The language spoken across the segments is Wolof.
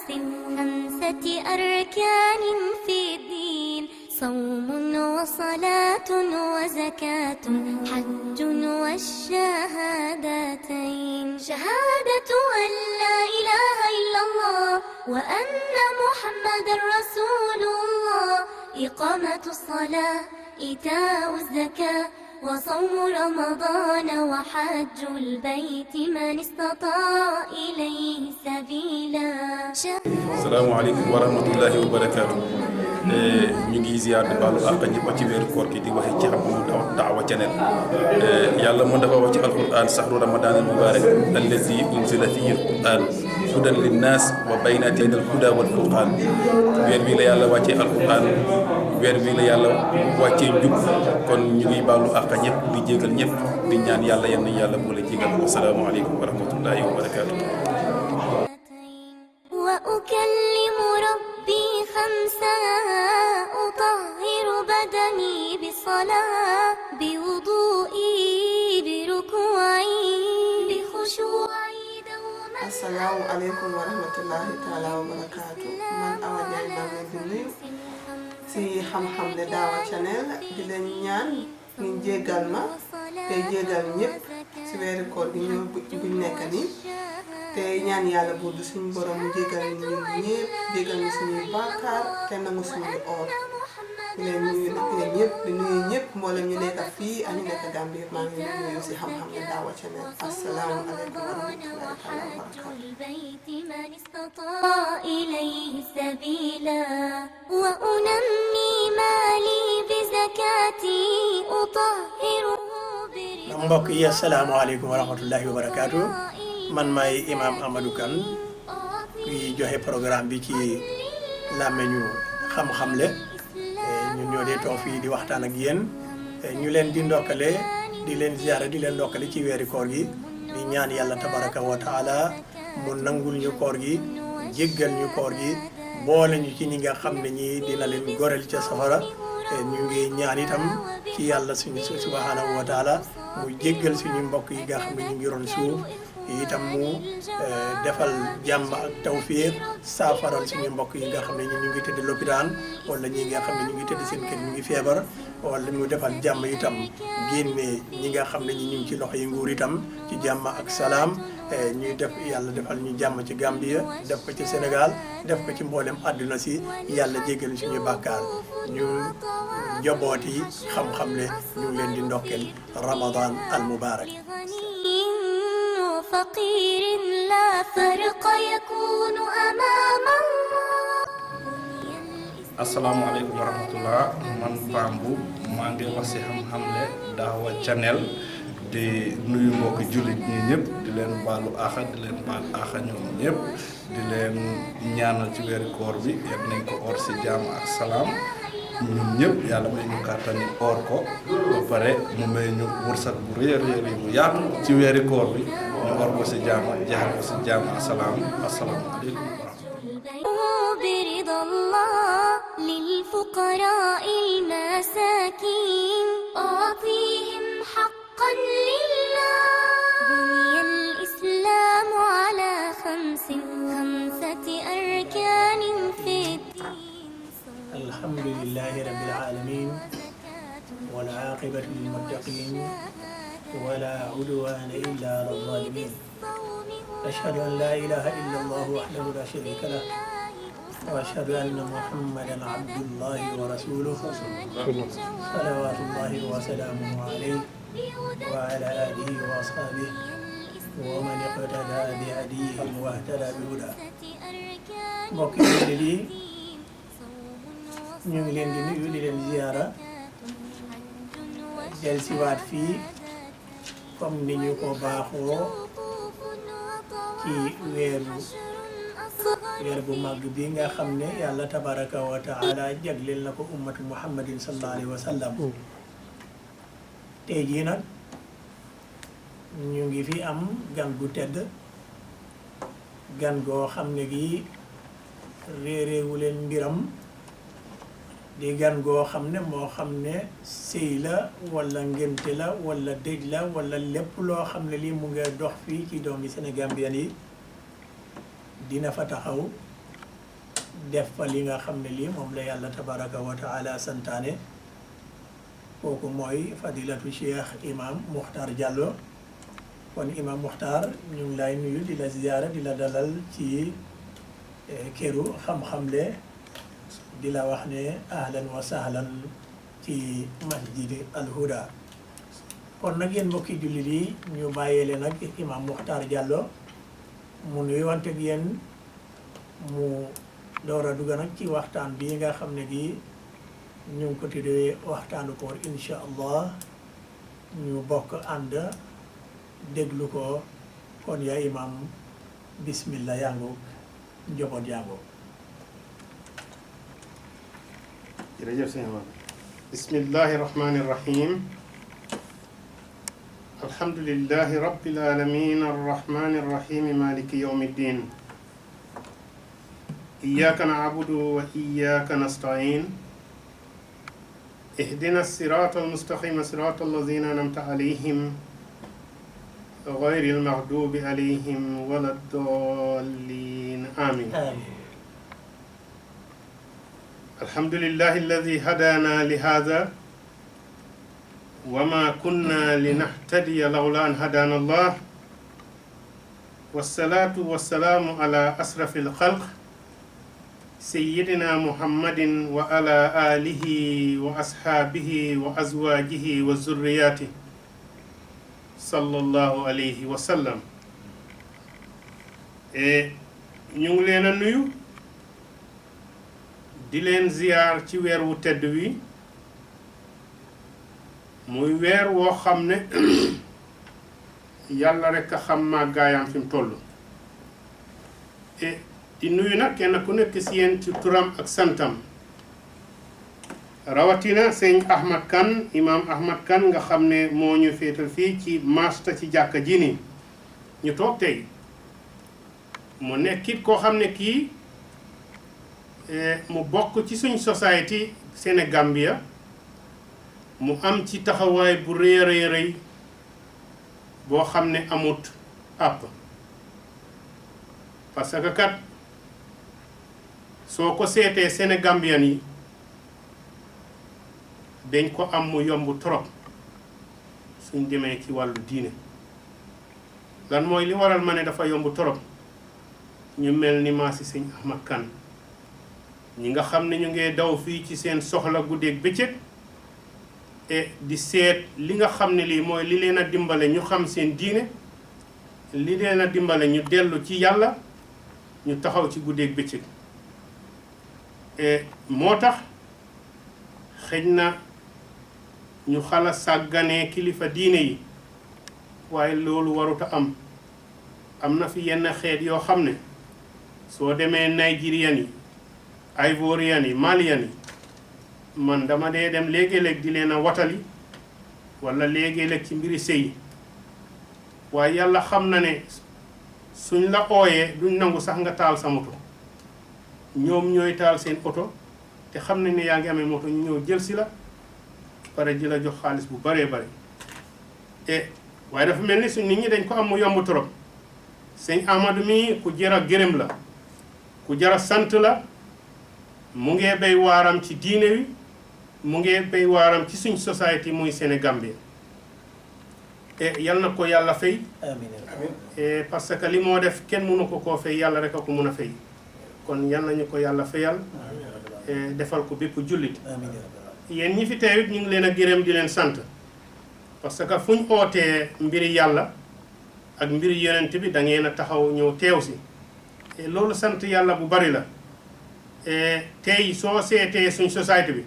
خمسة أركان في الدين صوم وصلاة وزكاة حج والشهادتين شهادة أن لا إله إلا الله وأن محمد رسول الله إقامة الصلاة إيتاء الزكاة وصوم رمضان وحج البيت من استطاع إليه سبيلا. السلام عليكم ورحمة الله وبركاته. ñu ngi ziar di baalu àq ñëpp ci weeru koor gi di waxe ci xam-xamu daawa channel yàlla moo dafa wax ci alquran sahru ramadan al mubarak allazi unzila fihi alquran hudan linnas wa baynatin al huda wal furqan weer wi la yàlla wàccee alquran weer wi la yàlla wàccee njub kon ñu ngi baalu àq ñëpp di jégal ñëpp di ñaan yàlla yenn yàlla moo la jégal. assalaamu aleykum wa rahmatullahi wa barakatuh. وأكلم ربي خمسا أطهر بدني بصلاة بوضوئي بركوعي بخشوعي دوما. السلام عليكم ورحمة الله تعالى وبركاته. من أوجه بني si xam-xam ne daawa channel di leen ñaan ngeen jéggal ma te jéggal ñëpp si weeru koor gi ñu buñ nekk nii te ñaan yàlla buur suñu borom mu jéggal ñu ñëpp jéggal ñu suñuy bàkkaar te nangu suñuy or di leen nuyu nag yéen ñëpp di nuyu ñëpp mboolem ñu nekk fii ak ñu nekk Gambie maa ngi leen nuyu si xam-xam ne daawa channel. assalaamu aleykum wa rahmatullahi taala wa barakatuh. mbokk yi asalaamaaleykum wa rahmatullahi wa barakaatu man maay imam Amadou Kane kuy joxe programme bi ci làmmeñu xam-xamle ñun ñoo dee toog fii di waxtaan ak yéen ñu leen di ndokkale di leen ziyaara di leen ndokkale ci weeri koor gi di ñaan yàlla tabaraka wa taala mu nangul ñu koor gi jéggal ñu koor gi boole ñu ci ñi nga xam ne ñi dina leen goreel ca safara ñu ngi ñaan itam ci yàlla suñu subhanahu wa taala mu jéggal suñu mbokk yi nga xam ne ñu ngi ron suuf itam mu defal jàmm ak tawfiq saafaral suñu mbokk yi nga xam ne ñu ngi tëdd lopitaan wala ñi nga xam ne ñu ngi tëdd seen kër ñu ngi feebar wala mu defal jàmm itam génne ñi nga xam ne ñu ngi ci loxo yi nguur itam ci jàmm ak salaam ñuy def yàlla defal ñu jàmm ci Gambia def ko ci Sénégal def ko ci mboolem àdduna si yàlla jéggal suñu bàkkaar ñu njabooti xam-xam ne ñu ngi leen di ndokkeel Ramadan al mubarak. فقير لا فرق يكون أمام الله. السلام عليكم ورحمة الله. man Bambu maa ngi wax ci xam-xamle daawa channel di nuyu mbokki jullit ñi ñëpp di leen baalu aaxa di leen baal aaxa ñoom ñëpp di leen ñaanal ci weeru koor bi yal nañ ko or ci jàmm ak salaam ñun ñëpp yàlla may ñu kàttani or ko ba pare mu may ñu wërsëg bu réer bu yaatu ci weeri koor bi ñu or ko ci jàmm jaxal ko ci jàmm ak salaam assalaamu aleykum wa rahmatullaah. برضا الله للفقراء المساكين أعطيهم حقا لله. بني الإسلام على خمسة أركان في الدين. الحمد لله رب العالمين والعاقبة للمتقين ولا عدوان إلا على الظالمين. أشهد أن لا إله إلا الله وحده لا شريك له وأشهد أن محمدا عبد الله ورسوله صلوات الله وسلامه عليه وعلى آله وأصحابه ومن اقتدى بهديهم واهتدى بهداه. mbokk yi ñu ngi leen di nuyu di leen ziyaara del siwaat fii comme ni ñu ko baaxoo ci weer bu màgg bi nga xam ne yàlla tabaraka wa taala jagleel na ko ummatu muhammadin sallallahu alayhi wa sallam. tey jii nag ñu ngi fi am gan gu tedd gan goo xam ne gi réeréewu leen mbiram di gan goo xam ne moo xam ne sëy la wala ngénte la wala dëj la wala lépp loo xam ne lii mu ngi dox fii ci doomi Sénégambien yi dina fa taxaw def fa li nga xam ne lii moom la yàlla tabaraka wa taala santaane kooku mooy fadilatu cheikh imam Muxtaar Jallow kon imam Muxtaar ñu ngi lay nuyu di la ziyaara di la dalal ci këru xam-xamle di la wax ne ahlan wa sahlan ci masjidi alhuda kon nag yéen mbokki jullit yi ñu bàyyeele nag imam Muxtaar Jallow mu nuyu wante ak yéen mu door a dugg nag ci waxtaan bi nga xam ne gi ñu ngi ko tuddee waxtaanu koor insha allah ñu bokk ànd déglu ko kon yaa imam bismillah yangu njaboot yangu jërëjëf sëñ Amar bismillahi rahmani rahim alhamdulillahi rabbil alamin arrahmani arrahim maliki yawmi ddin iyyaka na'budu wa iyyaka nasta'in اهدنا الصراط المستقيم صراط الذين أنعمت عليهم غير المغضوب عليهم ولا الضالين آمين الحمد لله الذي هدانا لهذا وما كنا لنهتدي لولا أن هدانا الله والصلاة والسلام على أشرف الخلق سيدنا محمد وعلى آله وأصحابه وأزواجه وذرياته صلى الله عليه وسلم ñu ngi leen a nuyu di leen ziyaar ci weer wu tedd wi muy weer woo xam ne yàlla rekk a xam màggaayam fi mu toll di nuyu nag kenn ku nekk si yéen ci turam ak santam rawatina sëñ Ahmad Kane imam Ahmad Kane nga xam ne moo ñu féetal fii ci masta ci jàkka ji nii ñu toog tey mu nekkit koo xam ne kii mu bokk ci suñ société Sénégambia mu am ci taxawaay bu rëy a rëy rëy boo xam ne amut àpp parce que kat soo ko seetee Sénégambien yi dañ ko am mu yomb trop suñ demee ci wàllu diine lan mooy li waral ma ne dafa yomb trop ñu mel ni maa si sëñ Ahmad Kane ñi nga xam ne ñu ngee daw fii ci seen soxla guddeeg bëccëg et di seet li nga xam ne lii mooy li leen a dimbale ñu xam seen diine li leen a dimbale ñu dellu ci yàlla ñu taxaw ci guddeeg bëccëg moo tax xëj na ñu xala sàgganee kilifa diine yi waaye loolu waruta am na fi yenn xeet yoo xam ne soo demee Nigérian yi Ivorian yi Malian yi man dama dee dem léegi-léeg di leen a watali wala léegi-léeg ci mbiri sëy waaye yàlla xam na ne suñ la ooyee duñ nangu sax nga taal sa moto ñoom ñooy taal seen oto te xam nañ ne yaa ngi amee moto ñu ñëw jël si la pare ji la jox xaalis bu baree bare waaye dafa mel ni suñ nit ñi dañ ko am mu yomb trop sëñ Amadou mi ku jara gërëm la ku jara sant la mu ngee bay waaram ci diine wi mu ngee bay waaram ci suñ société muy Sénégambie yal na ko yàlla fay amiin parce que li moo def kenn mënu ko koo fay yàlla rek a ko mun a fay kon yal nañu ko yàlla fayal defal ko bépp jullit yéen ñi fi teewit ñu ngi leen a gërëm di leen sant parce que fu ñu ootee mbiri yàlla ak mbiri yonent bi da ngeen a taxaw ñëw teew si loolu sant yàlla bu bari la tey soo seetee suñ société bi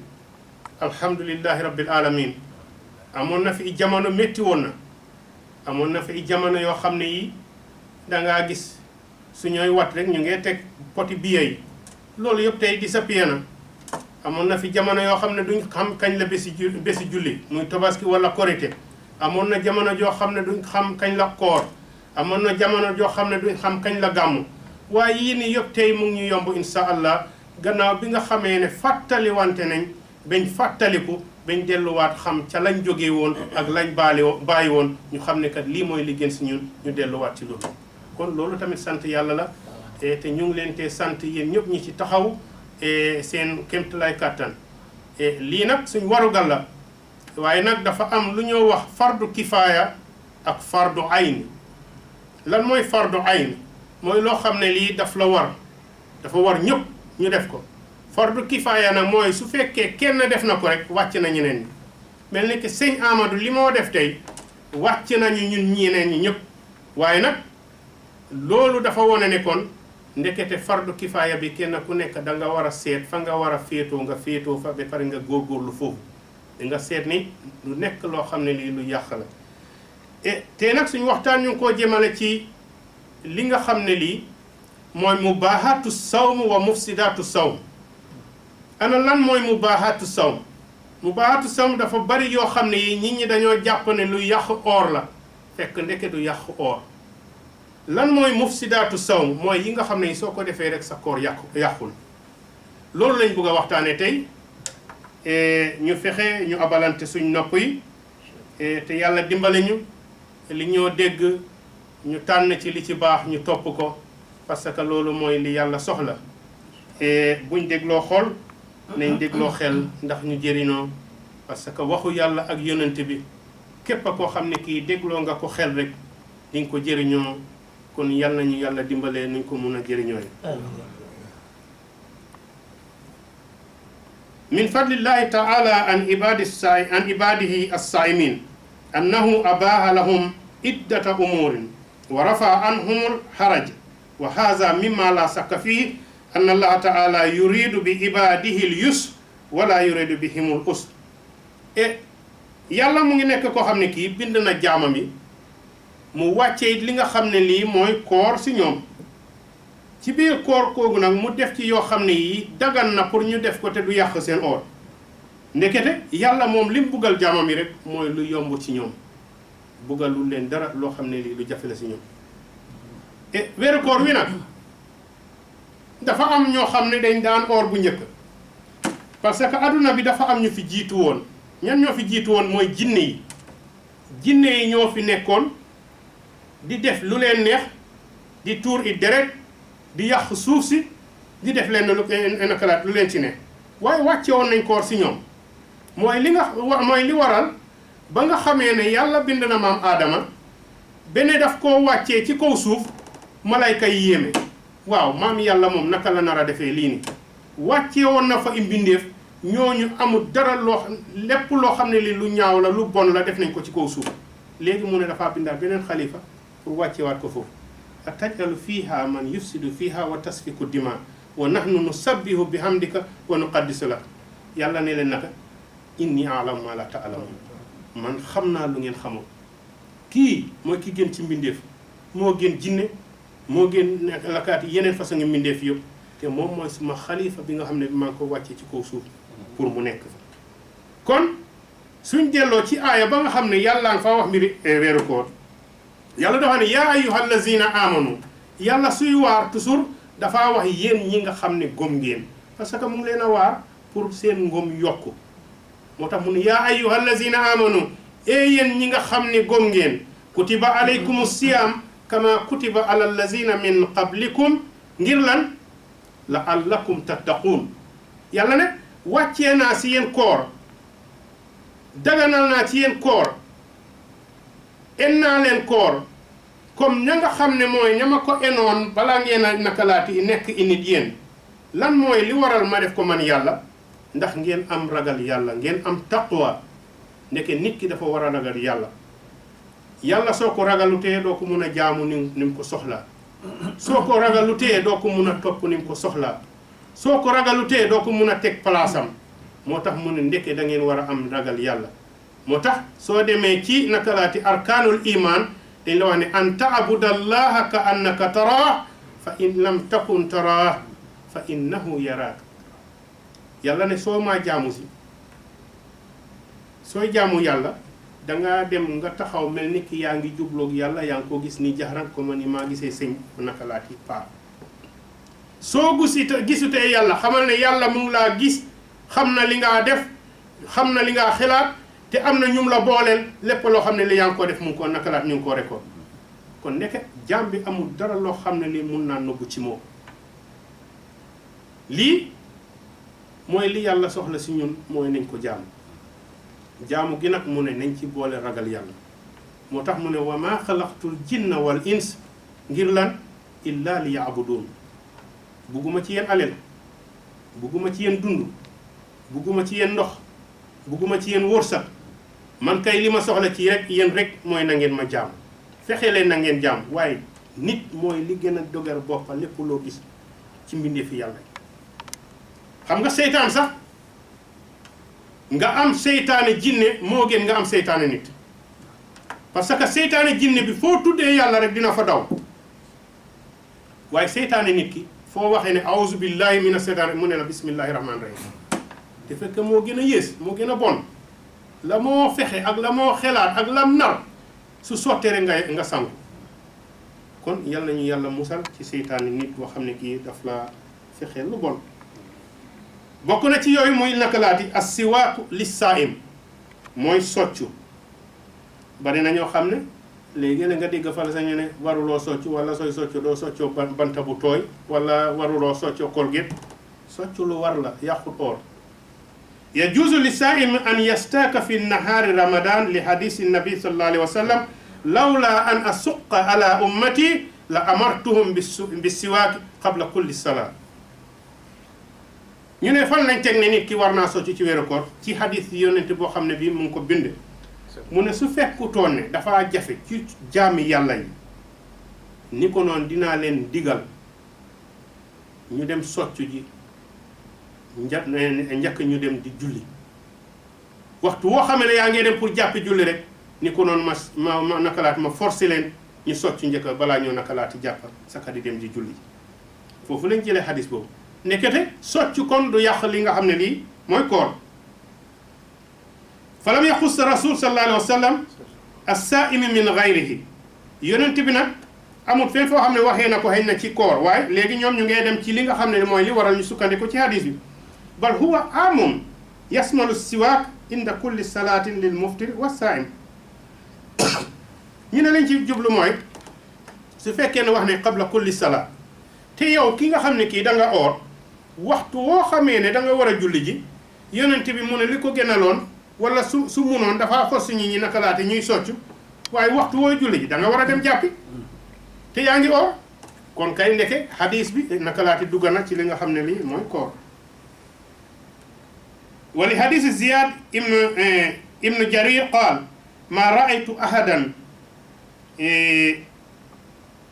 alhamdulillahi rabbil alamin amoon na fi jamono métti woon na amoon na fi jamono yoo xam ne yi dangaa gis su ñooy wat rek ñu ngee teg poti biye yi loolu yëpp tey disappear na amoon na fi jamono yoo xam ne duñ xam kañ la bési julli muy tabaski wala korité amoon na jamono joo xam ne duñ xam kañ la koor amoon na jamono joo xam ne duñ xam kañ la gàmmu waaye yii nii yëpp tey mu ngi ñu yomb insha allah gannaaw bi nga xamee ne fàttali wante nañ bañ fàttaliku bañ delluwaat xam ca lañ jógee woon ak lañ bàyyi woon ñu xam ne kat lii mooy li gën si ñun ñu delluwaat ci loolu kon loolu tamit sant yàlla la te ñu ngi leen te sant yéen ñëpp ñi ci taxaw seen kéemtalaay kàttan lii nag suñ warugal la waaye nag dafa am lu ñoo wax fardu kifaaya ak fardu ayn lan mooy fardu ayn mooy loo xam ne lii daf la war dafa war ñëpp ñu def ko fardu kifaaya nag mooy su fekkee kenn def na ko rek wàcc na ñeneen ñi mel ni que sëñ Amadou li moo def tey wàcc nañu ñun ñeneen ñi ñëpp waaye nag loolu dafa wone ne kon ndekete fardu kifaaya bi kenn ku nekk da nga war a seet fa nga war a féetoo nga féetoo fa ba pare nga góorgóorlu foofu di nga seet ni lu nekk loo xam ne lii lu yàq la te nag suñu waxtaan ñu ngi koo jëmale ci li nga xam ne lii mooy mubaahaatu sawm wa mufsidaatu sawm ana lan mooy mubaahaatu sawm mubaahaatu sawm dafa bari yoo xam ne yi nit ñi dañoo jàpp ne lu yàq oor la fekk ndeke du yàq oor lan mooy mufsidaatu sawm mooy yi nga xam ne yi soo ko defee rek sa koor yàqul loolu lañ bëgg a waxtaane tey ñu fexe ñu abalante suñ nopp yi te yàlla dimbale ñu li ñoo dégg ñu tànn ci li ci baax ñu topp ko parce que loolu mooy li yàlla soxla buñ dégloo xol nañ dégloo xel ndax ñu jëriñoo parce que waxu yàlla ak yonent bi képp koo xam ne kii dégloo nga ko xel rek di nga ko jëriñoo kon yàlla nañu yàlla dimbalee nuñ ko mun a jëriñoo min fadlillahi taala an ibadihi as-saimin annahu abaha lahum iddata umurin wa rafa anhum al-haraj wa hadha mimma la shakka fihi anna allaha taala yuridu bi ibadihi al-yusr wala yuridu bihim al-usr yàlla mu ngi nekk koo xam ne kii bind na jaamam yi mu wàccee li nga xam ne lii mooy koor si ñoom ci biir koor koogu nag mu def ci yoo xam ne yi dagan na pour ñu def ko te du yàq seen oor ndekete yàlla moom li mu buggal jaamam yi rek mooy lu yomb ci ñoom buggalul leen dara loo xam ne lii lu jafe la si ñoom weeru koor wi nag dafa am ñoo xam ne dañ daan oor bu njëkk parce que adduna bi dafa am ñu fi jiitu woon ñan ñoo fi jiitu woon mooy jinne yi ñoo fi nekkoon di def lu leen neex di tuur i deret di yàq suuf si di def leen lu leen ci ne waaye wàcce woon nañ koor si ñoom mooy li waral ba nga xamee ne yàlla bind na maam aadama bene daf koo wàccee ci kaw suuf malayka yi yéeme waaw maam yàlla moom naka la nar a defee lii ni wàcce woon na fa i mbindeef ñooñu amul dara lépp loo xam ne li lu ñaaw la lu bon la def nañ ko ci kaw suuf léegi mu ne dafa bindaat beneen xalifa pour wàccewaat ko foofu atajalu fiha man yufsidu fiha wa tasfiku dima wa nahnu nusabbihu bihamdika wa nuqaddisu lak yàlla ne leen naka inni a'lamu ma la ta'lamun man xam naa lu ngeen xamul kii mooy ki gën ci mbindeef moo gën jinne moo gën lakaat yeneen façon ngi mbindeef yëpp te moom mooy suma xalifa bi nga xam ne bi maa ngi ko wàccee ci kaw suuf pour mu nekk fa kon suñ delloo ci aaya ba nga xam ne yàlla nga fa wax mbiri weeru koor yàlla dafa ne yaa ayyuhal lazina amanu yàlla suy waar toujours dafaa wax yéen ñi nga xam ne gëm ngeen parce que mu ngi leen a waar pour seen ngëm yokku moo tax mu ne yaa ayyuhal lazina amanu yéen ñi nga xam ne gëm ngeen kutiba alaykum siyam kama kutiba alal lazina min qablikum ngir lan la'allakum tattaqun yàlla ne wàccee naa si yéen koor daganal naa ci yéen koor en naa leen koor comme ña nga xam ne mooy ña ma ko enoon balaa ngeen a nakalaati nekk i nit yéen lan mooy li waral ma def ko man yàlla ndax ngeen am ragal yàlla ngeen am taqwa ndeke nit ki dafa war a ragal yàlla yàlla soo ko ragalutee doo ko mun a jaamu ni mu ko soxlaa soo ko ragalutee doo ko mun a topp ni mu ko soxlaa soo ko ragalutee doo ko mun a teg palaasam moo tax mu ne ndeke da ngeen war a am ragal yàlla moo tax soo demee ci nakalaati arkaanul iman dañ la wax ne an taabudallaha ka annaka taraah fa in lam takun taraah fa innahu yaraak yàlla ne soo maa jaamu si sooy jaamu yàlla dangaa dem nga taxaw mel ni ki yaa ngi jubloog yàlla yaa ngi ko gis ni jaxran ko ma ni maa gisee sëñ nakalaati paa soo gisutee yàlla xamal ne yàlla mu ngi laa gis xam na li ngaa def xam na li ngaa xalaat te am na ñum la booleel lépp loo xam ne li yaa ngi ko def mu ngi ko nakalaat ñu ngi ko rekoon kon nekk jaam bi amul dara loo xam ne li mun naa nëbbu ci moom lii mooy li yàlla soxla si ñun mooy nañ ko jaamu gi nag mu ne nañ ci boole ragal yàlla moo tax mu ne wa maa xalaqtul jinna wal ins ngir lan illa li yaabuduun bugguma ci yéen alal bugguma ci yéen dund bugguma ci yéen ndox bugguma ci yéen wërsëg man kay li ma soxla ci rek yéen rek mooy na ngeen ma jaam fexe leen na ngeen jaam waaye nit mooy li gën a dogar boppa lépp loo gis ci mbindeefi yàlla xam nga seytaan sax nga am seytaane jinne moo gën nga am seytaane nit parce que seytaane jinne bi foo tuddee yàlla rek dina fa daw waaye seytaane nit ki foo waxee ne awuzu billahi mina seytaane mu ne la bismillahi rahmaani rahim te fekk moo gën a yées moo gën a bon la moo fexe ak la moo xelaat ak lam nar su sottee rek nga sangu kon yal nañu yàlla musal ci seytaane nit boo xam ne kii daf la fexe lu bon bokk na ci yooyu muy nakalaati as-siwaaku lis-saa'im mooy soccu bari na ñoo xam ne léegi la nga dégg fal sañu ne waruloo soccu wala sooy soccu doo soccoo banta bu tooy wala waruloo soccoo colgate soccu lu war la yàqut oor yajuuzu lis-saa'imi an yastaaka fi nahaari ramadan li hadisi nabi sallallahu alayhi wa sallam lawla an asuqa ala ummati la amartuhum bis-siwaak qabla kulli salaat ñu ne fan lañ teg ne nit ki war naa soccu ci weeru koor ci hadis yonent boo xam ne bii mu ngi ko bind mu ne su fekkutoon ne dafa jafe ci jaami yàlla yi ni ko noonu dinaa leen digal ñu dem soccu ji njëkk ñu dem di julli waxtu woo xam ne yaa ngi dem pour jàppi julli rek ni ko noonu ma nakalaat ma forcé leen ñu soccu njëkk balaa ñoo nakalaati jàpp saka di dem di julli foofu lañ jëlee hadis boobu nekkete soccu kon du yàq li nga xam ne lii mooy koor falam yaxus rasul sallallahu alayhi wa sallam as-saa'imi min gayrihi yonent bi nag amul fenn foo xam ne waxee na ko xëy na ci koor waaye léegi ñoom ñu ngay dem ci li nga xam ne mooy li waral ñu sukkandiku ci hadis bi bal huwa amun yasmalu siwaak inda kulli salaatin lil muftir wa saa'im ñu ne lañ ci jublu mooy su fekkee ne wax ne qabla kulli salaat te yow ki nga xam ne kii da nga oor waxtu woo xamee ne da nga war a julli ji yonent bi mu ne li ko gënaloon wala su munoon dafa force ñi ñi naka laate ñuy soccu waaye waxtu wooy julli ji da nga war a dem jàppi te yaa ngi oor kon kay ndeke hadis bi naka laate dugg na ci li nga xam ne lii mooy koor wali hadis Ziyad ibnu Jarir qaal ma raaytu ahadan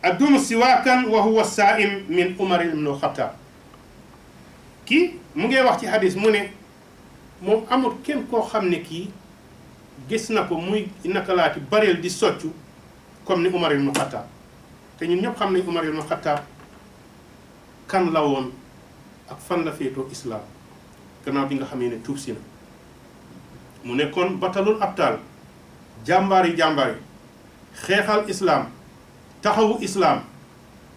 addumu siwaakan wa huwa saa'im min Umar ibn Khattab kii mu ngi wax ci hadis mu ne moom amul kenn koo xam ne kii gis na ko muy nakalaati bareel di soccu comme ni Umar ibn Khattab te ñun ñëpp xam nañ Umar ibn Khattab kan la woon ak fan la féetoo islam gannaaw bi nga xamee ne tuub si na mu nekkoon batalul abtal jàmbaar yi xeexal islam taxawu islam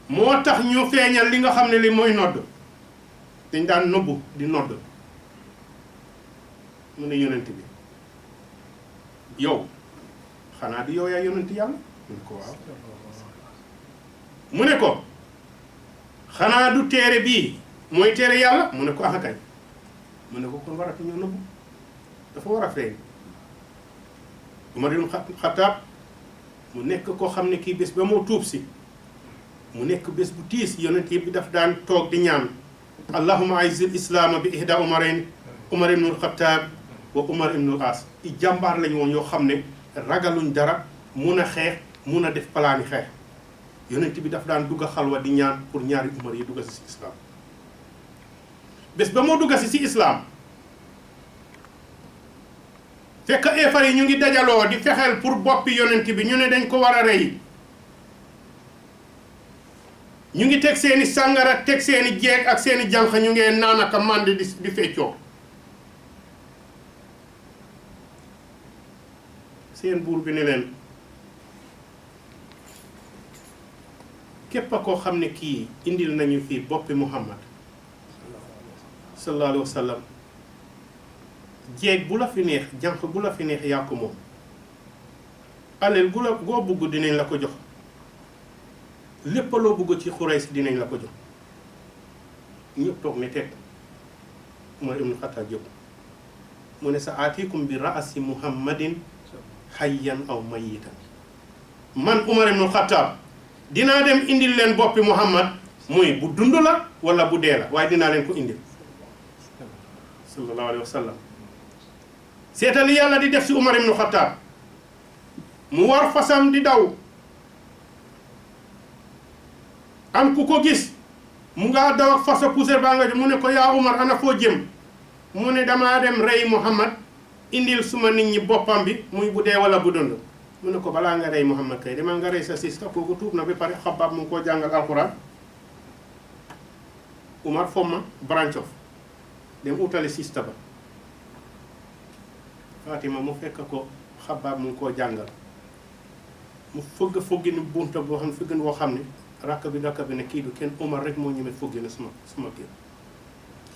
moo tax ñu feeñal li nga xam ne li mooy nodd dañ daan nëbbu di nodd mu ne yonent bi yow xanaa di yow yaa yonent yàlla mu ne ko waaw mu ne ko xanaa du téere bii mooy téere yàlla mu ne ko axakañ mu ne ko kon waratu ñoo nëbbu dafa war a feeñ Umar ibn Khattab mu nekk koo xam ne kii bés ba moo tuub si mu nekk bés bu tiis yonent bi daf daan toog di ñaan allahumma aizil islaama bi ihda umarayn Umar ibn Khattab wa Umar ibn al-As i jàmbaar lañu woon yoo xam ne ragaluñ dara mun a xeex mun a def palaani xeex yonent bi daf daan dugg xalwa di ñaan pour ñaari Umar yi dugga si islam bés ba moo dugga si islam fekk eefar yi ñu ngi dajaloo di fexeel pour boppi yonent bi ñu ne dañ ko war a rey ñu ngi teg seeni sàngara teg seeni jeeg ak seeni jànq ñu ngee naan ak màndi di feccoo seen buur bi ne leen képp a koo xam ne kii indil nañu fii boppi Muhammad sallallahu alayhi wa sallam jeeg bu la fi neex jànq bu la fi neex yaa ko moom alal gu la goo bugg dinañ la ko jox lépp loo bëgg ci Xurays dinañ la ko jox ñëpp toog ne teg Umar ibn Khattab jóg mu ne sa aatikum bi raasi muhammadin hayyan aw mayitan man Umar ibn Khattab dinaa dem indil leen boppi Muhammad muy bu dund la wala bu dee la waaye dinaa leen ko indil sallallahu alayhi wa sallam seetali yàlla di def si Umar ibn Khattab mu war fasam di daw am ku ko gis mu ngaa daw ak fasa poussière baa nga mu ne ko yaa Umar ana foo jëm mu ne damaa dem rey Muhammad indil suma nit ñi boppam bi muy bu dee wala bu dund mu ne ko balaa nga rey Muhammad kay demal nga rey sa sista kooku tuub na ba pare Xabbaab mu ngi koo jàngal alxuraan Umar fomma branch off dem utali sista ba Fatima mu fekk ko Xabbaab mu ngi koo jàngal mu foggi ni bunta boo xam fëgg boo xam ne rakk bi ne kii du kenn Umar rek moo ñemee foggi ne suma kër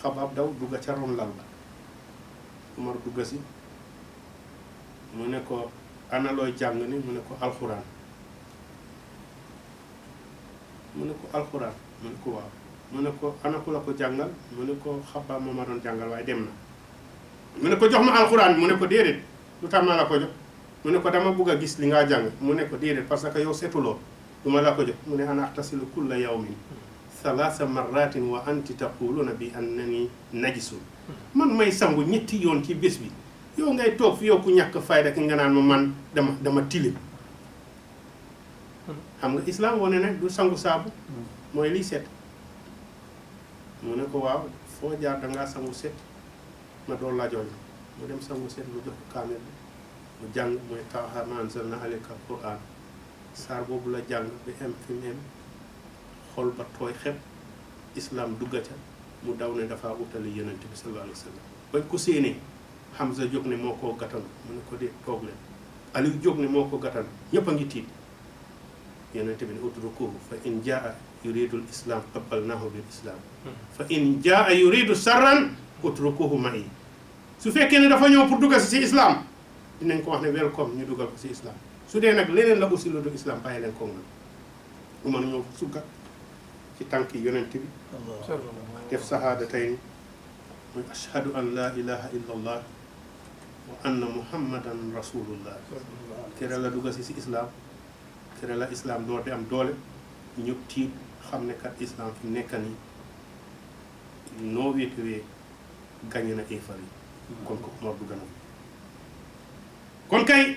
Xabbaab daw dugga ca ron lal ba Umar dugga si mu ne ko ana looy jàng ni mu ne ko alxuraan mu ne ko alxuraan mu ne ko waaw mu ne ko ana ku la ko jàngal mu ne ko Xabbaab moo ma doon jàngal waaye dem na mu ne ko jox ma alxuraan mu ne ko déedéet lu tax ma la ko jox mu ne ko dama bugg a gis li ngaa jàng mu ne ko déedéet parce que yow setuloo du ma la ko jox mu ne ana axtasilu kulla yawmin salaasa marratin wa anti taquluna bi annani najisun man may sangu ñetti yoon ci bés bi yow ngay toog fi yow ku ñàkk fayda ki nga naan ma man dama tilim xam nga islam wane ne du sangu saabu mooy liy set mu ne ko waaw foo jaar dangaa sangu set ma doon laa jooju mu dem sangu set mu jox ko kaamil bi mu jàng mooy Taaha maa anzalnaa alayka al-Qur'aan saar boobu la jàng bi em fi mu em xol ba tooy xeb islam dugga ca mu daw ne dafa utali yonent bi sallallahu alayhi wa sallam bañ ko séenee Hamza jóg ne moo koo gàttal mu ne ko dee toog leen Aliou jóg ne moo ko gàttal ñëpp a ngi tiit yonent bi ne utrukuhu fa in jaa yuridul islam qabalnahu bil islam fa in jaa yuridu sarran utrukuhu ma'i su fekkee ne dafa ñëw pour dugga si islam dinañ ko wax ne welcome ñu dugal ko si islam su dee nag leneen la aussi lu du islam bàyyi leen ko nga Umar ñëw sugga ci tànk yi yonent bi def sahaada tey muy ashhadu an la ilaha illa allah wa anna muhammadan rasulullah kere la dugga si islam kere la islam door di am doole ñëpp tiit xam ne kat islam fi nekka nii noo wéetuwee gañe na éefar yi kon ko Umar dugga na kon kay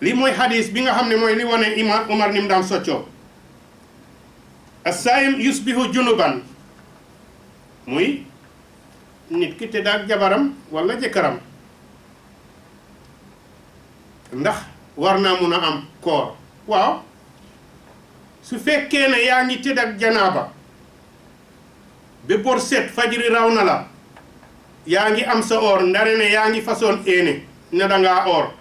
lii mooy hadis bi nga xam ne mooy li wane Umar ni mu daan soccoo as-saa'im yusbihu junuban muy nit ki te daak jabaram wala jëkkëram ndax war naa mun a am koor waaw su fekkee ne yaa ngi tëdd ak janaaba ba bor set fajiri raw na la yaa ngi am sa or ndare ne yaa ngi façon éene ne dangaa or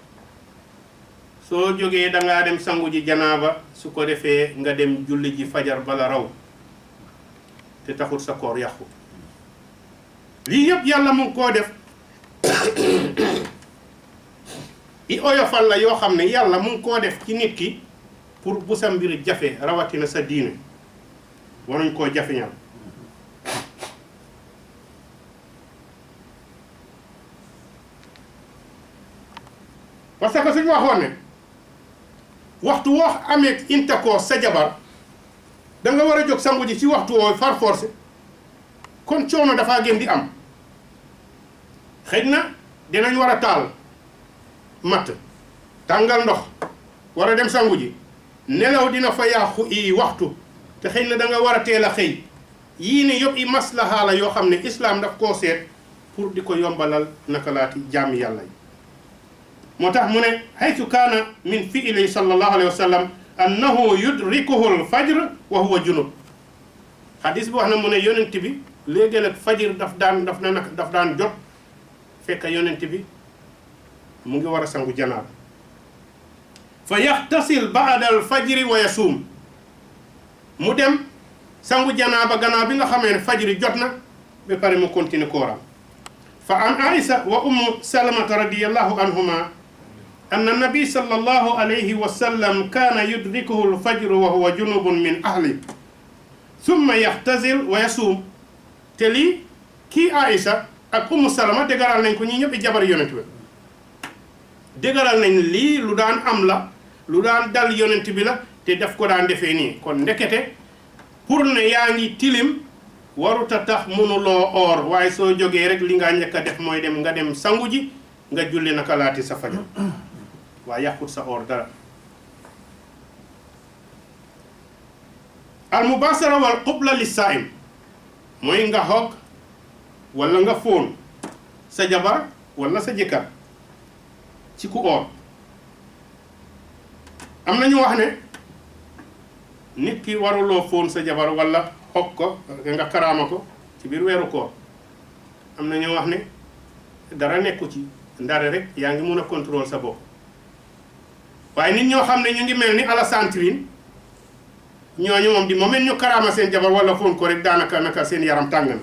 soo jógee dangaa dem sangu ji janaaba su ko defee nga dem julli ji fajar bala raw te taxul sa koor yàqu lii yëpp yàlla mu ngi koo def i oyofal la yoo xam ne yàlla mu ngi koo def ci nit ki pour bu sa mbir jafe rawatina sa diine waruñ koo jafeñal parce que suñu waxoon ne waxtu woo amee intercourse sa jabar da nga war a jóg sangu ji ci waxtu woo far forcé kon coono dafaa gën di am xëy na dinañ war a taal matt tàngal ndox war a dem sangu ji nelaw dina fa yàqu i waxtu te xëy na da nga war a teel a xëy yii ne yëpp i maslaha la yoo xam ne islam daf koo seet pour di ko yombalal naka laati jaami yàlla yi moo tax mu ne haytu kaana min fi'li sallallahu alayhi wa sallam annahu yudrikuhu al-fajr wa huwa junub hadis bi wax na mu ne yonent bi léegi-léeg fajir daf daan jot fekk yonent bi mu ngi war a sangu janaaba fa yaxtasil ba'da al-fajri wa yasuum mu dem sangu janaaba gannaaw bi nga xamee ne fajri jot na ba pare mu continuer kooram fa an Aïsa wa ummu Salamata radiyallahu anhuma أن النبي صلى الله عليه وسلم كان يدركه الفجر وهو جنوب من أهله ثم يختزل ويصوم تلي كي عائشة ak Umu Salama dëgëral nañ ko ñi ñëpp jabar yonent bi dëgëral nañ lii lu daan am la lu daan dal yonent bi la te daf ko daan defee nii kon ndekete pour ne yaa ngi tilim waruta tax mënuloo oor waaye soo jógee rek li nga njëkk a def mooy dem nga dem sangu ji nga julli naka laati sa fajar waaye yàqut sa oor dara al mubasara wal qubla li saim mooy nga xoog wala nga fóon sa jabar wala sa jëkkër ci ku oor am na ñu wax ne nit ki waruloo fóon sa jabar wala xoog ko nga karaama ko ci biir weeru koor am na ñu wax ne dara nekku ci ndare rek yaa ngi mun a contrôle sa bopp waaye nit ñoo xam ne ñu ngi mel ni Alassane Trine ñooñu moom di moment ñu karaama seen jabar wala fóon ko rek daanaka naka seen yaram tàng na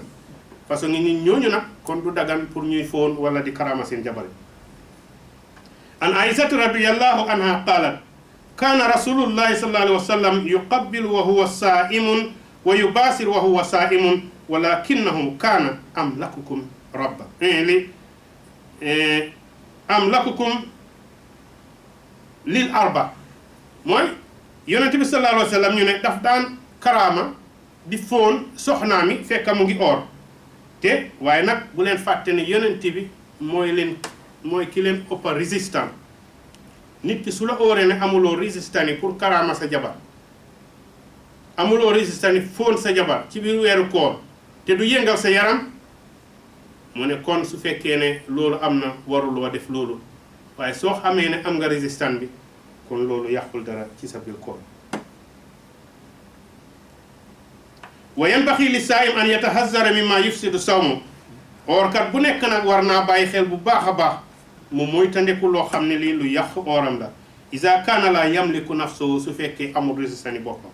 parce que nit ñooñu nag kon du dagan pour ñuy fóon wala di karaama seen jabar an Aïsatu radiyallahu anha qalat kaana rasulullahi sallallahu alayhi wa sallam yuqabbil wa huwa saa'imun wa yubaasir wa huwa saa'imun walakinahu kaana amlakukum rabba amlakukum lil arba mooy yonent bi sallallahu alayhi wa sallam ñu ne daf daan karaama di fóon soxnaa mi fekk mu ngi oor te waaye nag bu leen fàtte ne yonent bi mooy ki leen ëpp résistant nit ki su la ooree ne amuloo résistant yi pour karaama sa jabar amuloo résistant yi fóon sa jabar ci biir weeru koor te du yëngal sa yaram mu ne kon su fekkee ne loolu am na waruloo def loolu waaye soo xamee ne am nga résistant bi kon loolu yàqul dara ci sa biir koor wa yanbaxi li saa'im an yatahazzara mimma yufsidu sawmu oorkat bu nekk nag war naa bàyyi xel bu baax a baax moom mooy tandeku loo xam ne lii lu yàq ooram la iza kaana la yamliku nafsuhu su fekkee amul résistance boppam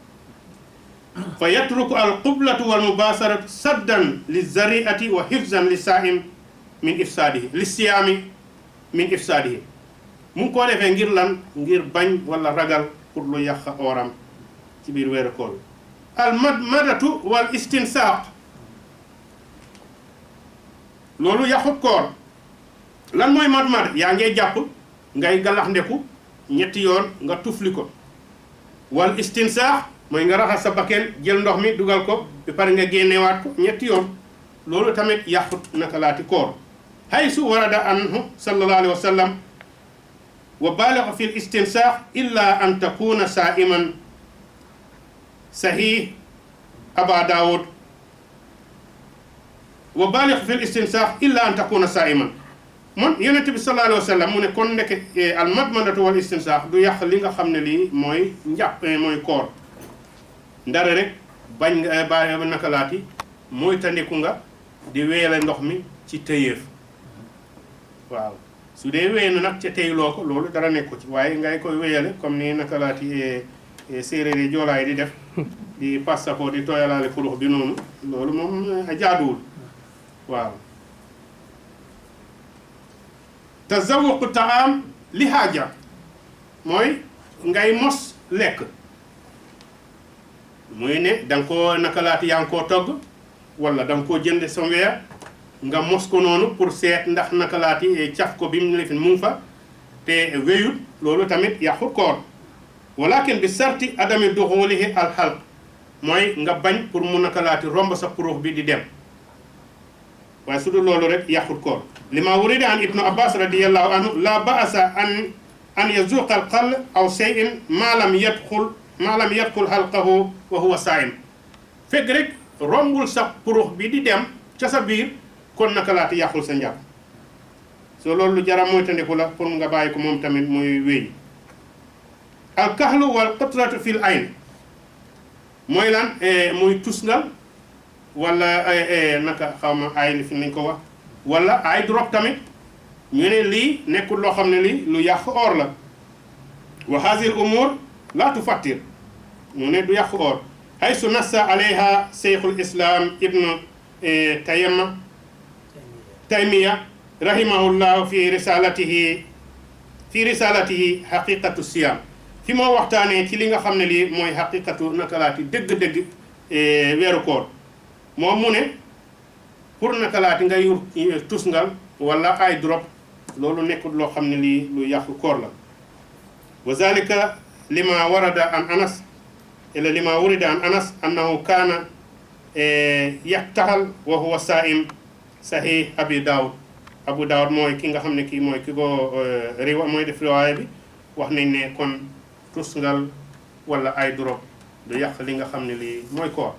fa yatruku al qublatu wal mubasaratu saddan li zariati wa hifzan li saa'im min ifsaadihi li siyaami min ifsaadihi mu ngi koo defee ngir lan ngir bañ wala ragal pour lu yàq ooram ci biir weeru koor al madmadatu wal istinsaaq loolu yàqut koor lan mooy madmad yaa ngee jàpp ngay galax ndeku ñetti yoon nga tufli ko wal istinsaax mooy nga raxas sa bakken jël ndox mi dugal ko ba pare nga génnewaat ko ñetti yoon loolu tamit yàqut naka laati koor haysu warada anhu sallallahu alayhi wa sallam wa baligha fi l istinsaax illa an takuna saa'iman sahih aba daawud wa baligha fi l istinsaax illa an takuna saa'iman mon yonent bi sallallahu alayhi wa sallam mu ne kon ndeke al madmadatu wal istinsaax du yàq li nga xam ne lii mooy njàpp mooy koor ndare rek bañ nga ba naka laati mooy tandiku nga di weele ndox mi ci tëyeef waaw su dee wéy na nag ca teyloo ko loolu dara nekku ci waaye ngay koy wéyale comme ni naka laati séeréer yi joolaay di def di pasta ko di tooyalaale furux bi noonu loolu moom jaaduwul waaw tazawuqu taam li haaja mooy ngay mos lekk muy ne da nga koo naka laati yaa ngi koo togg wala da nga koo jënd sa weer nga mos ko noonu pour seet ndax naka laati caf ko bi mu lefin mu ngi fa te wéyut loolu tamit yàqut koor walakin bi sarti adami duxulihi alxalq mooy nga bañ pour mu naka laati romb sa purux bi di dem waaye su dul loolu rek yàqut koor lima wurida an ibnu abbas radiallahu anhu la ba'asa an yazuqa alqal aw shay'in ma lam yadxul halqahu wa huwa saa'im fekk rek rombul sa purux bi di dem ca sa biir kon naka laati yàqul sa njàpp so loolu lu jaram mooy tandiku la pour nga bàyyi ko moom tamit muy wéy alkahlu wal qatratu fil ayn mooy lan muy tusngal wala naka xaw ma ay li fi nañ ko wax wala ay drop tamit ñu ne lii nekkul loo xam ne lii lu yàq oor la wa hazil umur la tufattir ñu ne du yàq oor haysu nassa alayha cheikhul islam ibnu taymiya rahimahullah fi risalatihi fi risalatihi haqiqatu siyam fi moo waxtaanee ci li nga xam ne lii mooy haqiqatu nakalaati dëgg-dëgg weeru koor moom mu ne pour nakalaati nga yur tusngal wala ay drop loolu nekkul loo xam ne lii lu yàqu koor la wa zalika lima warada an anas ila lima wurida an anas annahu kaana yaktahal wa huwa saim sahih abi daawud abu daawud mooy ki nga xam ne kii mooy ki ko riwa mooy def riwaaya bi wax nañ ne kon tusngal wala ay drop du yàq li nga xam ne lii mooy koor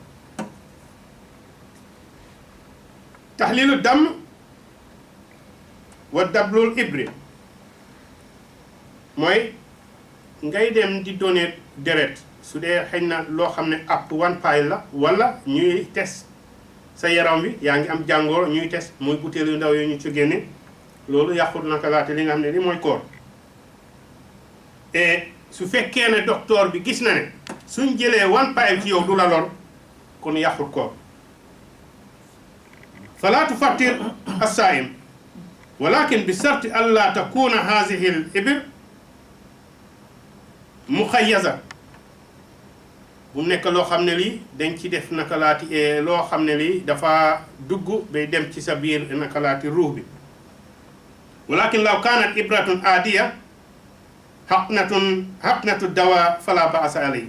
tahlilu dam wa dablul ibri mooy ngay dem di donner deret su dee xëy na loo xam ne ab one pile la wala ñuy test sa yaram wi yaa ngi am jàngoro ñuy test muy butéel yu ndaw yooyu ñu ci génne loolu yàqut nakalaate li nga xam ne li mooy koor et su fekkee ne docteur bi gis na ne suñ jëlee one pile ci yow du la lor kon yàqut koor fala tufattir as-saim walakin bi sarti an la takuna hazihi al ibr muxayyaza bu nekk loo xam ne lii dañ ci def nakalaati loo xam ne lii dafa dugg bay dem ci sa biir nakalaati ruux bi walakin law kanat ibratun aadiya xaqnatu dawa fala baasa alay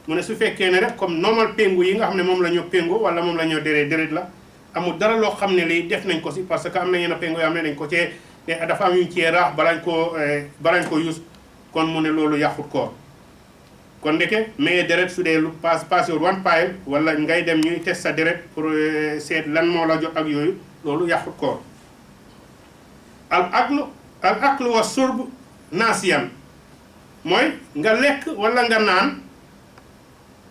mu ne su fekkee ne rek comme normal péngu yi nga xam ne moom la ñoo péngu wala moom la ñoo déret la amul dara loo xam ne lii def nañ ko si parce que am na yenn péngu yoo xam ne dañ ko cee dafa am yuñ cee raax balañ ko yus kon mu ne loolu yàqut koor kon ndeke mais deret su dee lu passé one pile wala ngay dem ñuy test sa deret pour seet lan moo la jot ak yooyu loolu yàqut koor al aklu wa surb naasiyan mooy nga lekk wala nga naan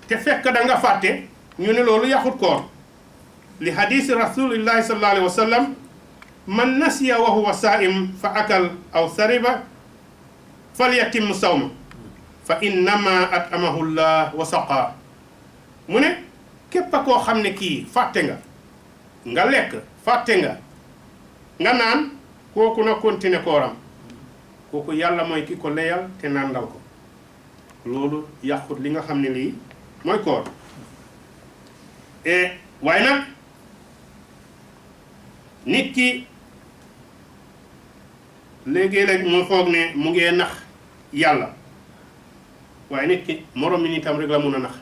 te fekk da nga fàtte ñu ne loolu yàqut koor li hadisi rasulillahi sallallahu alayhi wa sallam man nasiya wa huwa saim fa akal aw sariba falyatim sawma fa innama atamahu llah wa saqa mu ne képp a koo xam ne kii fàtte nga lekk fàtte nga naan kooku na continuer kooram kooku yàlla mooy ki ko leyal te nàndal ko loolu yàqut li nga xam ne lii mooy koor waaye nag nit ki léegi-léeg mu foog ne mu ngee nax yàlla waaye nit ki morom mi nitam rek la mun a nax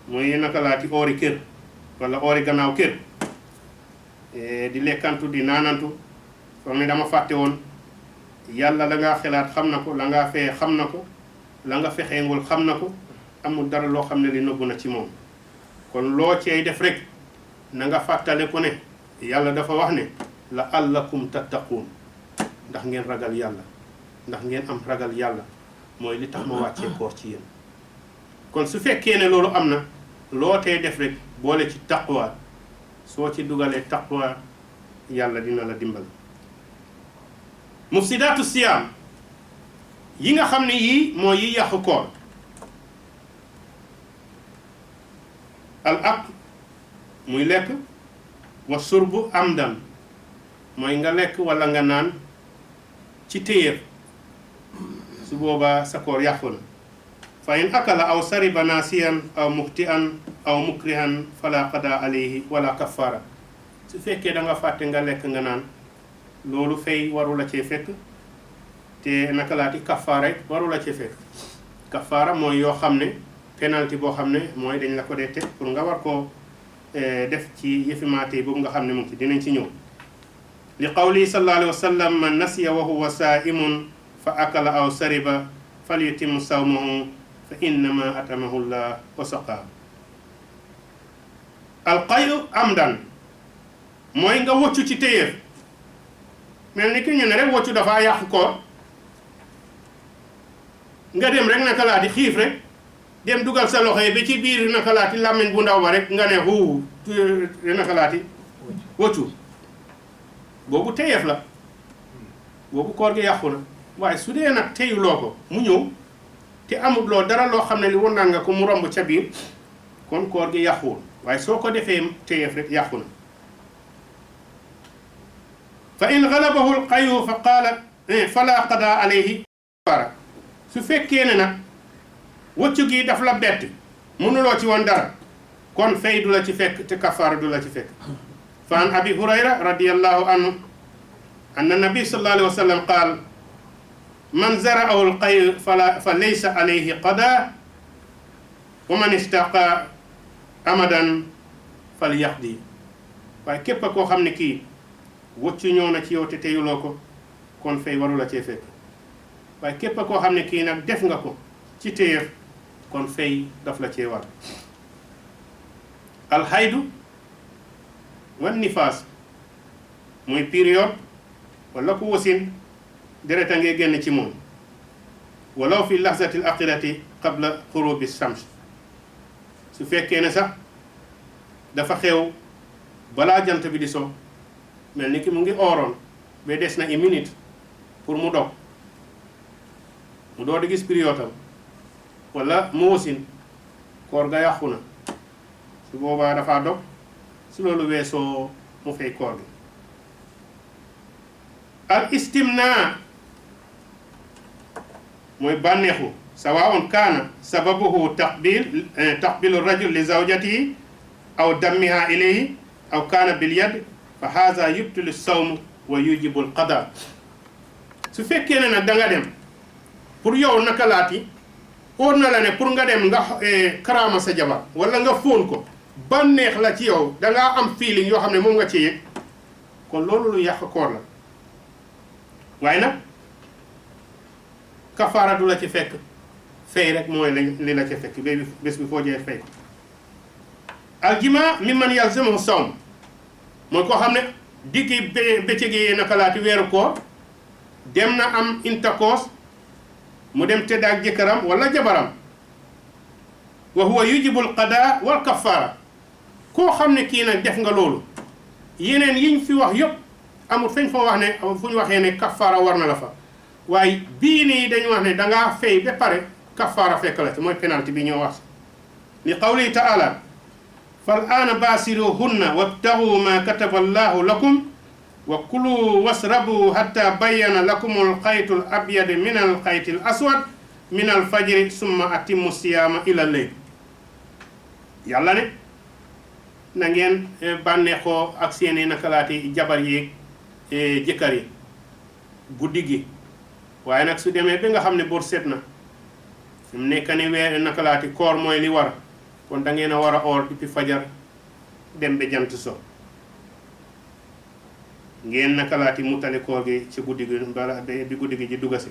mooy naka laati oori kër wala oori gannaaw kër di lekkantu di naanantu foog ne dama fàtte woon yàlla la ngaa xelaat xam na ko la ngaa fee xam na ko la nga fexeengul xam na ko amul dara loo xam ne li nëbbu na ci moom kon loo ceey def rek na nga fàttale ko ne yàlla dafa wax ne la allakum tattaquun ndax ngeen ragal yàlla ndax ngeen am ragal yàlla mooy li tax ma wàccee koor ci yéen kon su fekkee ne loolu am na loo tey def rek boole ci taqwa soo ci dugalee taqwa yàlla dina la dimbal mufsidaatu siyaam yi nga xam ne yii mooy yi yàqu koor al ak muy lekk wa surbu amdan mooy nga lekk wala nga naan ci téyeef su boobaa sa koor yàqu na fa in akala aw sariba naasiyan aw muxti'an aw mukrihan fala qada alayhi wala kaffara su fekkee da nga fàtte nga lekk nga naan loolu fay waru la cee fekk te naka laati kaffara it waru la cee fekk kaffara mooy yoo xam ne penalty boo xam ne mooy dañ la ko dee teg pour nga war koo def ci yëfimaate boobu nga xam ne mu ngi ci dinañ ci ñëw li qawli sallallahu alayhi wa sallam man nasiya wa huwa saimun fa akala aw sariba falyutimu sawmahu fa innama atamahu llah wa saqa alqayu amdan mooy nga woccu ci téyeef mel ni ki ñu ne rek woccu dafa yàqu koor nga dem rek naka laa di xiif rek dem dugal sa loxo yi ba ci biir naka laati làmmiñ bu ndaw ba rek nga ne huu naka laati woccu boobu téyeef la boobu koor gi yàqu na waaye su dee nag teyuloo ko mu ñëw te amul loo dara loo xam ne li won naan nga ko mu romb ca biir kon koor gi yàquwul waaye soo ko defee téyeef rek yàqu na fa in galabahu alqayu fa qaala fala qada alayhi kafaara su fekkee ne nag wëccu gi daf la bett mënuloo ci woon dara kon fay du la ci fekk te kafaara du la ci fekk fa an abi hurayra radiyallahu anhu anna nabi sallallahu alayhi wa sallam qaal man zara'ahu al-qayl fa laysa alayhi qada wa man istaqa amadan falyaqdi waaye képp koo xam ne kii wëccu ñëw na ci yow te teyuloo ko kon fay waru la cee fekk waaye képp koo xam ne kii nag def nga ko ci téyeef kon fay daf la cee war alxaydu wan nifaas muy période wala ku wasin dereta ngay génn ci moom walaw fi lahzati al aqirati qabla xurubi shams su fekkee ne sax dafa xew balaa jant bi di so mel ni ki mu ngi ooroon ba des na une minute pour mu dog mu door di gis période am wala mu wasin koor ga yàqu na su boobaa dafa dog su loolu weesoo mu fay koor gi al istimna mooy bànneexu sawaun kaana sababuhu taqbilu rajul li zawjatihi aw dammiha ilayhi aw kaana bil yad fa haza yubtilu sawm wa yujibu al qada su fekkee ne nag da nga dem pour yow naka laati óor na la ne pour nga dem nga karaama sa jabar wala nga fóon ko bànneex la ci yow dangaa am feeling yoo xam ne moom nga ci yëg kon loolu lu yàq koor la waaye nag kafaara du la ci fekk fay rek mooy li la ci fekk bés bi foo jee fay ko aljima mimman yalzamuhu sawm mooy koo xam ne diggi bëccëg yi naka laati weeru koor dem na am intercourse mu dem tëdd ak jëkkëram wala jabaram wa huwa yujibul qada wal kafaara koo xam ne kii nag def nga loolu yeneen yiñ fi wax yëpp amul fañ fa wax ne fu ñu waxee ne kafaara war na la fa waaye bii nii dañu wax ne dangaa fay ba pare kafaara fekk la ci mooy penalty bi ñoo wax li qawlihi ta'ala fal aana baasiruhunna wabtagu ma kataba allahu lakum wa kulu wasrabu hatta bayyana lakum alxaytu al abyad min alxayti al aswad min alfajri summa atimmu siyaama ila layl yàlla ne na ngeen bànneexoo ak seeni nakalaati jabar yi jëkkër yi guddi gi waaye nag su demee ba nga xam ne boor set na fi mu nekk ni weer nakalaati koor mooy li war kon da ngeen a war a oor depuis fajar dem ba jant so ngeen nakalaati mutale koor gi ci guddi gi bala bi guddi gi ji dugasi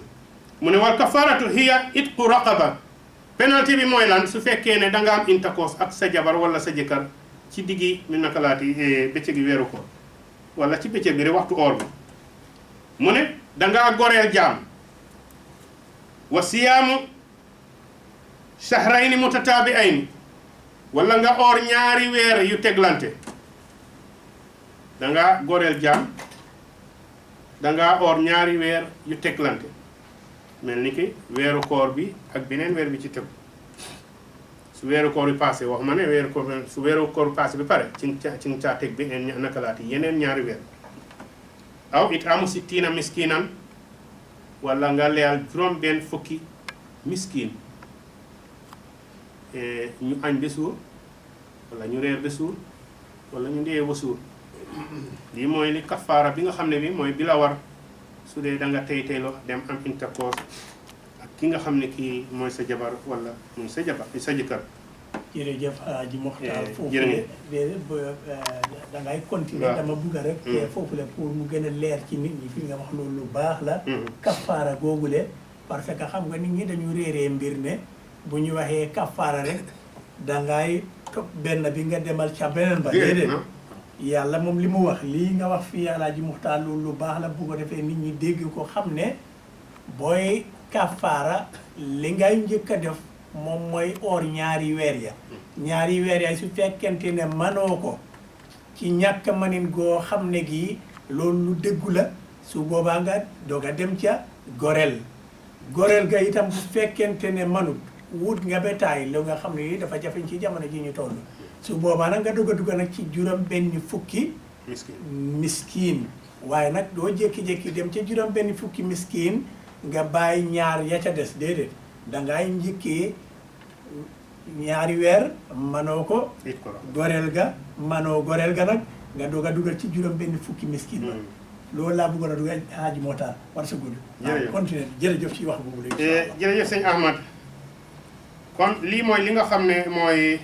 mu ne wal kafaratu hiya itqu raqaba penalty bi mooy lan su fekkee ne da nga am intercourse ak sa jabar wala sa jëkkër ci diggi mi nakalaati bëccëg gi weeru ko wala ci bëccëg bi rek waxtu oor bi mu ne dangaa goreel jaam wa siyaamu shahrayni mutatabi'ayni wala nga oor ñaari weer yu teglante dangaa goreel jaam dangaa oor ñaari weer yu teglante mel ni ki weeru koor bi ak beneen weer bi ci tegu su weeru koor bi passé wax ma ne weeru koor su weeru koor bi passé bi pare ci nga caa teg bi nakalaati yeneen ñaari weer aw it amu sittiina miskinan wala nga leyal juróom benn fukki miskin ñu añ ba suur wala ñu reer ba suur wala ñu ndee ba suur lii mooy li kafaara bi nga xam ne bi mooy bi la war su dee da nga tey-teyloo dem am intercourse ak ki nga xam ne kii mooy sa jabar wala muy sa jabar sa jëkkër jërëjëf Haji Mokhtar foofu jërëjëf da ngay continuer dama bugg rek foofu le pour mu gën a leer ci nit ñi fi nga wax loolu lu baax la kafaara googule parce que xam nga nit ñi dañu réeree mbir ne bu ñu waxee kafaara rek dangay topp benn bi nga demal ca beneen ba déedéet yàlla moom li mu wax lii nga wax fii Haji Mokhtar loolu lu baax la bu ko defee nit ñi dégg ko xam ne booy kafaara li ngay njëkk a def moom mooy oor ñaari weer ya su fekkente ne manoo ko ci ñàkk manin goo xam ne gii loolu lu déggu la su boobaa nga doog a dem ca gorel ga itam bu fekkente ne manut wut nga betaay lu nga xam ne yi dafa jafeñ ci jamono ji ñu toll su boobaa nag nga doog a dugg nag ci juróom benn fukki miskin waaye nag doo jékki-jékki dem ca juróom benn fukki miskin nga bàyyi ñaar ya ca des déedéet dangay njëkkee ñaari weer manoo ko goreel ga manoo goreel ga nag nga doog a dugal ci juróom benn fukki miskin ba loolu laa bëggoon a dugal Haaji Mokhtar war sa gudd continuer jërëjëf ci wax boobu léegi jërëjëf sëñ Ahmad kon lii mooy li nga xam ne mooy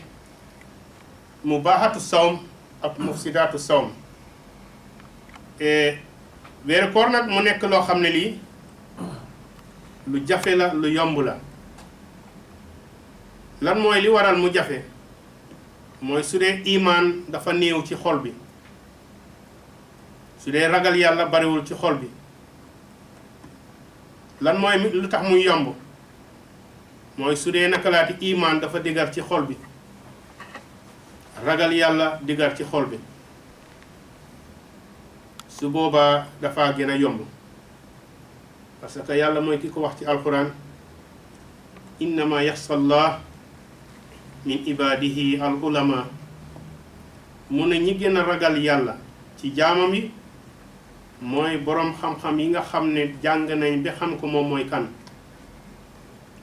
mubaaxatu sawm ak mufsidaatu sawm weeru koor nag mu nekk loo xam ne lii lu jafe la lu yomb la lan mooy li waral mu jafe mooy su dee imaan dafa néew ci xol bi su dee ragal yàlla bariwul ci xol bi lan mooy lu tax muy yomb mooy su dee nakalaati imaan dafa digar ci xol bi ragal yàlla digar ci xol bi su boobaa dafa gën a yomb parce que yàlla mooy ki ko wax ci alquran innama yaxsa allah min ibadihi al ulama mu ne ñi gën a ragal yàlla ci jaamam yi mooy boroom xam-xam yi nga xam ne jàng nañ ba xam ko moom mooy kan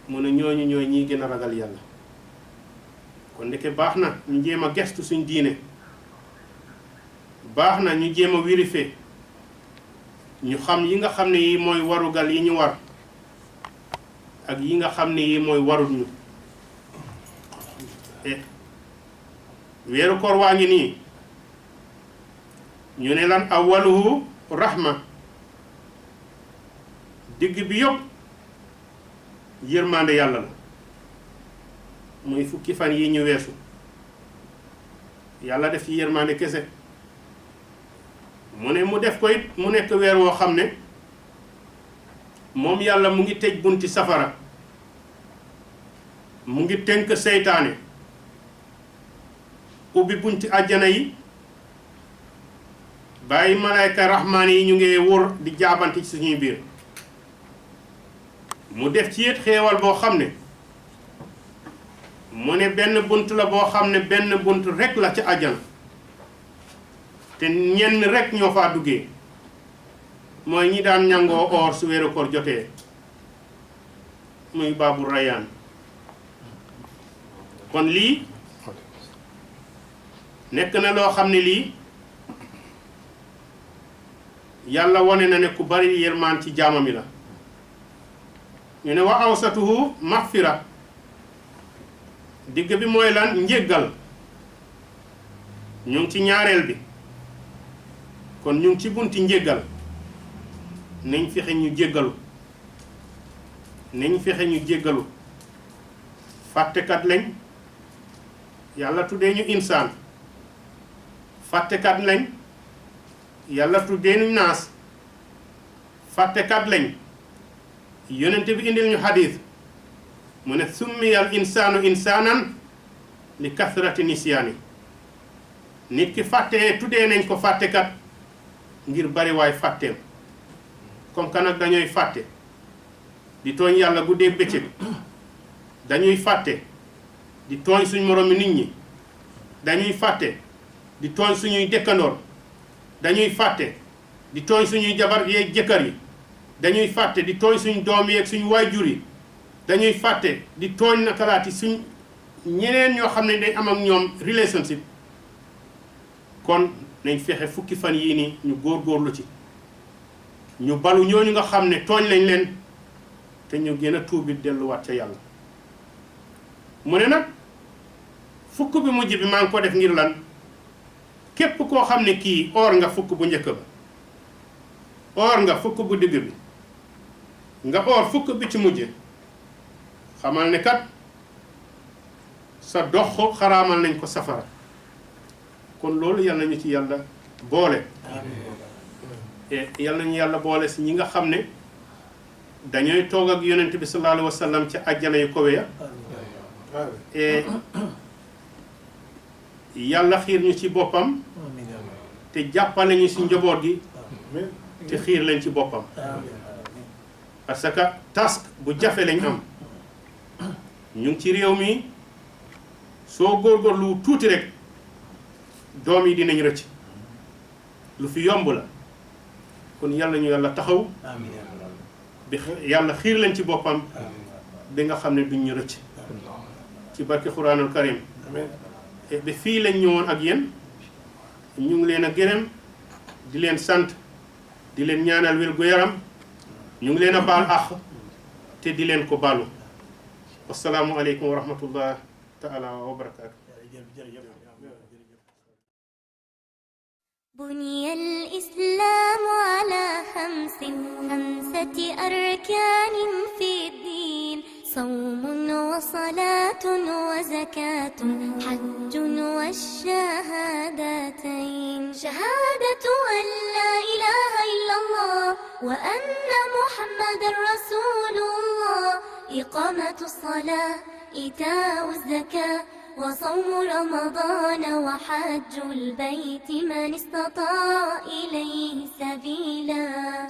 mu ne ñooñu ñooy ñi gën a ragal yàlla kon ndeke baax na ñu jéem a gestu suñ diine baax na ñu jéem a vérifier ñu xam yi nga xam ne yi mooy warugal yi ñu war ak yi nga xam ne yi mooy warul ñu weeru koor waa ngi nii ñu ne lan awwaluhu rahma digg bi yëpp yërmande yàlla la muy fukki fan yi ñu weesu yàlla def ci yërmande kese mu ne mu def ko it mu nekk weer woo xam ne moom yàlla mu ngi tëj bunti safara mu ngi tënk seytaane ubbi bunti àjjana yi bàyyi malayka rahmaan yi ñu ngi wër di jaabante ci suñuy biir mu def ci it xéewal boo xam ne mu ne benn bunt la boo xam ne benn bunt rek la ca àjjana te ñenn rek ñoo faa duggee mooy ñi daan ñangoo or su weeru koor jotee muy baabu rayaan kon lii nekk na loo xam ne lii yàlla wane na ne ku bari yërmaan ci jaamami la ñu ne wa awsatuhu maxfira digg bi mooy lan njéggal ñu ngi ci ñaareel bi kon ñu ngi ci bunti njéggal nañ fexe ñu jéggalu nañ fexe ñu jéggalu fàttekat lañ yàlla tuddee ñu insaan fàttekat lañ yàlla tuddee ñu naas fàttekat lañ yonent bi indil ñu xadiis mu ne summiyal insaanu insaanan li kasrati nisyaani nit ki fàttee tuddee nañ ko fàttekat ngir bari waay fàtteem comme que nag dañuy fàtte di tooñ yàlla guddee bëccëg dañuy fàtte di tooñ suñ moroomi nit ñi dañuy fàtte di tooñ suñuy dëkkandoor dañuy fàtte di tooñ suñuy jabar yeeg jëkkër yi dañuy fàtte di tooñ suñ doom yeeg suñ waajur yi dañuy fàtte di tooñ nakalaati suñ ñeneen ñoo xam ne dañ am ak ñoom relationship kon nañ fexe fukki fan yii nii ñu góorgóorlu ci ñu balu ñooñu nga xam ne tooñ lañ leen te ñu gën a tuubi delluwaat ca yàlla mu ne nag fukk bi mujj bi maa ngi ko def ngir lan képp koo xam ne kii or nga fukk bu njëkk ba or nga fukk bu digg bi nga or fukk bi ci mujj xamal ne kat sa dox xaraamal nañ ko safara kon loolu yal nañu ci yàlla boole yal nañu yàlla boole si ñi nga xam ne dañooy toog ak yonent bi sallallahu alayhi wa sallam ci àjjana yu kowe ya yàlla xiir ñu ci boppam te jàppale ñu si njaboot gi te xiir leen ci boppam parce que task bu jafe lañ am ñu ngi ci réew mi soo góorgóorlu tuuti rek doom yi dinañ rëcc lu fi yomb la kon yàlla ñu yàlla taxaw amiin yaa rabbal bi yàlla xiir leen ci boppam bi nga xam ne duñ ñu rëcc ci barke Quraanul Karim ba fii lañ ñëwoon ak yéen ñu ngi leen a gërëm di leen sant di leen ñaanal wér gu yaram ñu ngi leen a baal àq te di leen ko baalu wasalaamu aleykum wa rahmatullah taala wa barakaatu. بني الإسلام على خمسة أركان في الدين صوم وصلاة وزكاة حج والشهادتين شهادة أن لا إله إلا الله وأن محمد رسول الله إقامة الصلاة إيتاء الزكاة وصوم رمضان وحج البيت من استطاع إليه سبيلا